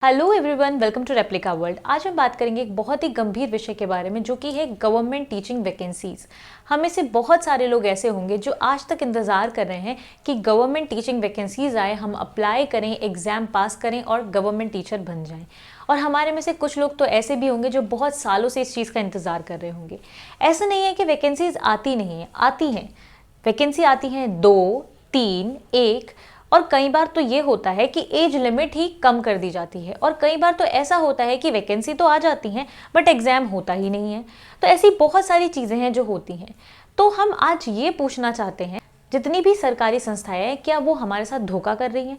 Hello everyone, welcome to Replica World. आज हम बात करेंगे एक बहुत ही गंभीर विषय के बारे में, जो कि है गवर्नमेंट टीचिंग वैकेंसीज। हम में से बहुत सारे लोग ऐसे होंगे जो आज तक इंतज़ार कर रहे हैं कि गवर्नमेंट टीचिंग वैकेंसीज आए, हम अप्लाई करें, एग्ज़ाम पास करें और गवर्नमेंट टीचर बन जाएं। और हमारे में से कुछ लोग तो ऐसे भी होंगे जो बहुत सालों से इस चीज़ का इंतज़ार कर रहे होंगे। ऐसा नहीं है कि वैकेंसीज आती नहीं हैं, आती हैं। वैकेंसी आती हैं 2, 3, 1, और कई बार तो ये होता है कि एज लिमिट ही कम कर दी जाती है, और कई बार तो ऐसा होता है कि वैकेंसी तो आ जाती हैं बट एग्ज़ाम होता ही नहीं है। तो ऐसी बहुत सारी चीज़ें हैं जो होती हैं। तो हम आज ये पूछना चाहते हैं, जितनी भी सरकारी संस्थाएं हैं, क्या वो हमारे साथ धोखा कर रही हैं?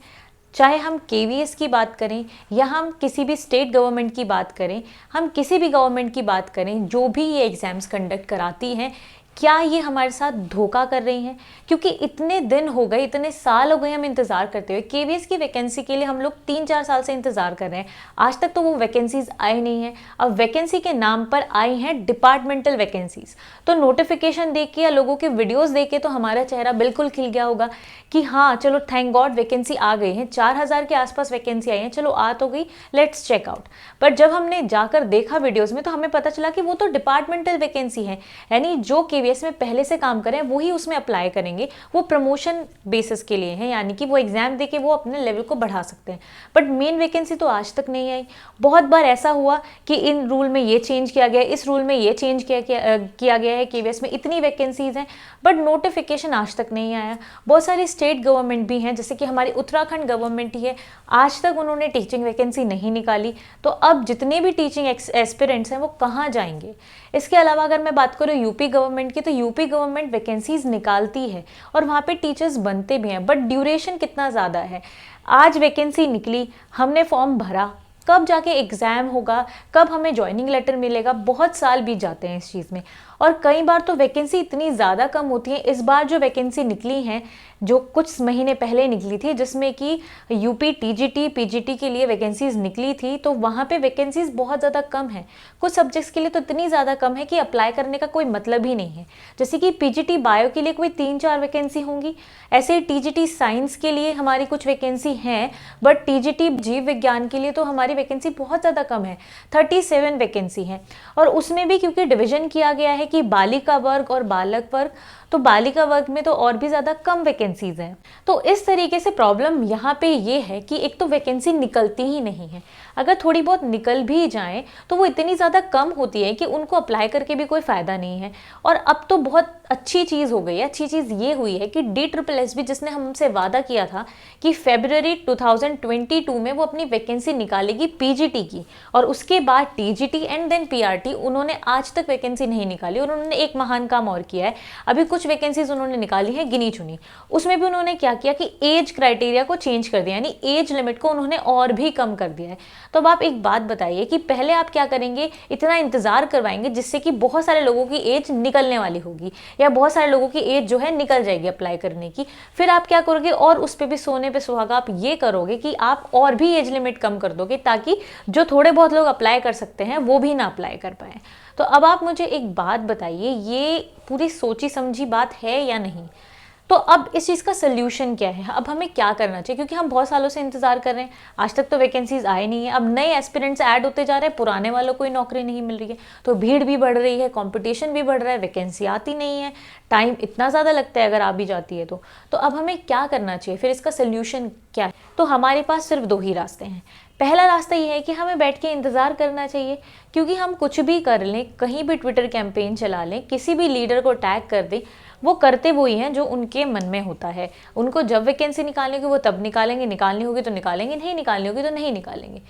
चाहे हम केवीएस की बात करें या हम किसी भी स्टेट गवर्नमेंट की बात करें, हम किसी भी गवर्नमेंट की बात करें, जो भी ये एग्ज़ाम्स कंडक्ट कराती हैं, क्या ये हमारे साथ धोखा कर रही हैं? क्योंकि इतने दिन हो गए, इतने साल हो गए हम इंतज़ार करते हुए। केवीएस की वैकेंसी के लिए हम लोग 3-4 साल से इंतज़ार कर रहे हैं, आज तक तो वो वैकेंसीज आई नहीं है। अब वैकेंसी के नाम पर आई हैं डिपार्टमेंटल वैकेंसीज। तो नोटिफिकेशन देख के या लोगों के वीडियोस देख के तो हमारा चेहरा बिल्कुल खिल गया होगा कि हाँ चलो, थैंक गॉड वैकेंसी आ गई है, 4000 के आसपास वैकेंसी आई है, चलो आ तो गई, लेट्स चेक आउट। पर जब हमने जाकर देखा वीडियोज़ में तो हमें पता चला कि वो तो डिपार्टमेंटल वैकेंसी है, यानी जो केवीएस में पहले से काम करें वही उसमें अप्लाई करेंगे। वो प्रमोशन बेसिस के लिए हैं, यानी कि वो एग्जाम देके वो अपने लेवल को बढ़ा सकते हैं। बट मेन वैकेंसी तो आज तक नहीं आई। बहुत बार ऐसा हुआ कि इन रूल में ये चेंज किया गया, इस रूल में ये चेंज किया गया है, केवीएस में इतनी वैकेंसीज हैं बट नोटिफिकेशन आज तक नहीं आया। बहुत सारी स्टेट गवर्नमेंट भी हैं, जैसे कि हमारी उत्तराखंड गवर्नमेंट ही है, आज तक उन्होंने टीचिंग वैकेंसी नहीं निकाली। तो अब जितने भी टीचिंग एस्पिरेंट्स हैं वो कहाँ जाएंगे? इसके अलावा अगर मैं बात करूँ यूपी गवर्नमेंट की, तो यूपी गवर्नमेंट वैकेंसीज निकालती है और वहाँ पे टीचर्स बनते भी हैं, बट ड्यूरेशन कितना ज़्यादा है। आज वैकेंसी निकली, हमने फॉर्म भरा, कब जाके एग्ज़ाम होगा, कब हमें ज्वाइनिंग लेटर मिलेगा, बहुत साल बीत जाते हैं इस चीज़ में। और कई बार तो वैकेंसी इतनी ज़्यादा कम होती है। इस बार जो वैकेंसी निकली हैं, जो कुछ महीने पहले निकली थी, जिसमें कि यूपी टीजीटी पीजीटी के लिए वैकेंसीज निकली थी, तो वहाँ पे वैकेंसीज बहुत ज़्यादा कम है। कुछ सब्जेक्ट्स के लिए तो इतनी ज़्यादा कम है कि अप्लाई करने का कोई मतलब ही नहीं है। जैसे कि पीजीटी बायो के लिए कोई 3-4 वैकेंसी होंगी, ऐसे ही टीजीटी साइंस के लिए हमारी कुछ वैकेंसी हैं, बट टीजीटी जीव विज्ञान के लिए तो हमारी वैकेंसी बहुत ज़्यादा कम है, 37 वैकेंसी है। और उसमें भी क्योंकि डिवीज़न किया गया है कि बालिका वर्ग और बालक वर्ग, तो बालिका वर्ग में तो और भी ज़्यादा कम वैकेंसीज हैं। तो इस तरीके से प्रॉब्लम यहाँ पे ये है कि एक तो वैकेंसी निकलती ही नहीं है, अगर थोड़ी बहुत निकल भी जाए तो वो इतनी ज़्यादा कम होती है कि उनको अप्लाई करके भी कोई फ़ायदा नहीं है। और अब तो बहुत अच्छी चीज़ हो गई है, अच्छी चीज़ ये हुई है कि DSSB जिसने हमसे वादा किया था कि फरवरी 2022 में वो अपनी वैकेंसी निकालेगी पीजीटी की, और उसके बाद टीजीटी एंड देन पीआरटी, उन्होंने आज तक वैकेंसी नहीं निकाली। और उन्होंने एक महान काम और किया है, अभी कुछ वैकेंसीज उन्होंने निकाली है गिनी चुनी, उसमें भी उन्होंने क्या किया कि एज क्राइटेरिया को चेंज कर दिया, यानी एज लिमिट को उन्होंने और भी कम कर दिया है। तो अब आप एक बात बताइए कि पहले आप क्या करेंगे, इतना इंतजार करवाएंगे जिससे कि बहुत सारे लोगों की एज निकलने वाली होगी, या बहुत सारे लोगों की एज जो है निकल जाएगी अप्लाई करने की। फिर आप क्या करोगे, और उस पर भी सोने पे सुहागा आप ये करोगे कि आप और भी एज लिमिट कम कर दोगे, ताकि जो थोड़े बहुत लोग अप्लाई कर सकते हैं वो भी ना अप्लाई कर पाए। तो अब आप मुझे एक बात बताइए, ये पूरी सोची समझी बात है या नहीं? तो अब इस चीज़ का सोल्यूशन क्या है? अब हमें क्या करना चाहिए? क्योंकि हम बहुत सालों से इंतजार कर रहे हैं, आज तक तो वैकेंसीज आए नहीं है। अब नए एस्पिरेंट्स ऐड होते जा रहे हैं, पुराने वालों को ही नौकरी नहीं मिल रही है, तो भीड़ भी बढ़ रही है, कंपटीशन भी बढ़ रहा है, वैकेंसी आती नहीं है, टाइम इतना ज़्यादा लगता है अगर आ भी जाती है तो अब हमें क्या करना चाहिए? फिर इसका सोल्यूशन क्या है? तो हमारे पास सिर्फ 2 ही रास्ते हैं। पहला रास्ता ये है कि हमें बैठ के इंतज़ार करना चाहिए, क्योंकि हम कुछ भी कर लें, कहीं भी ट्विटर कैंपेन चला लें, किसी भी लीडर को टैग कर दें, वो करते वही हैं जो उनके मन में होता है। उनको जब वैकेंसी निकालनी होगी वो तब निकालेंगे, निकालनी होगी तो निकालेंगे, नहीं निकालनी होगी तो नहीं निकालेंगे।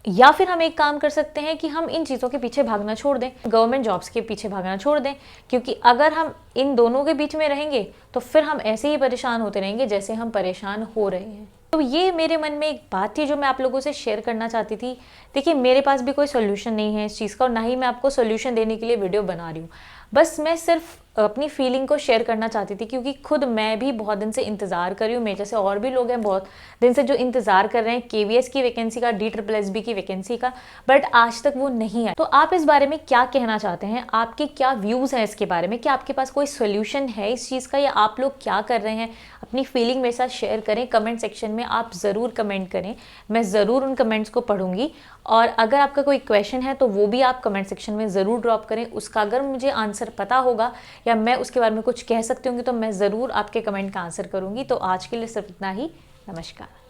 या फिर हम एक काम कर सकते हैं कि हम इन चीज़ों के पीछे भागना छोड़ दें, गवर्नमेंट जॉब्स के पीछे भागना छोड़ दें, क्योंकि अगर हम इन दोनों के बीच में रहेंगे तो फिर हम ऐसे ही परेशान होते रहेंगे जैसे हम परेशान हो रहे हैं। तो ये मेरे मन में एक बात थी जो मैं आप लोगों से शेयर करना चाहती थी। देखिए, मेरे पास भी कोई सोल्यूशन नहीं है इस चीज़ का, और ना ही मैं आपको सोल्यूशन देने के लिए वीडियो बना रही हूँ। बस मैं सिर्फ अपनी फीलिंग को शेयर करना चाहती थी, क्योंकि खुद मैं भी बहुत दिन से इंतज़ार कर रही हूँ, मेरे जैसे और भी लोग हैं बहुत दिन से जो इंतज़ार कर रहे हैं केवीएस की वैकेंसी का, DSSB की वैकेंसी का, बट आज तक वो नहीं है। तो आप इस बारे में क्या कहना चाहते हैं, आपके क्या व्यूज़ हैं इसके बारे में, क्या आपके पास कोई सोल्यूशन है इस चीज़ का, या आप लोग क्या कर रहे हैं? अपनी फीलिंग मेरे साथ शेयर करें कमेंट सेक्शन में, आप ज़रूर कमेंट करें, मैं ज़रूर उन कमेंट्स को पढ़ूंगी। और अगर आपका कोई क्वेश्चन है तो वो भी आप कमेंट सेक्शन में ज़रूर ड्रॉप करें, उसका अगर मुझे आंसर पता होगा या मैं उसके बारे में कुछ कह सकती हूँ तो मैं ज़रूर आपके कमेंट का आंसर करूँगी। तो आज के लिए सिर्फ इतना ही, नमस्कार।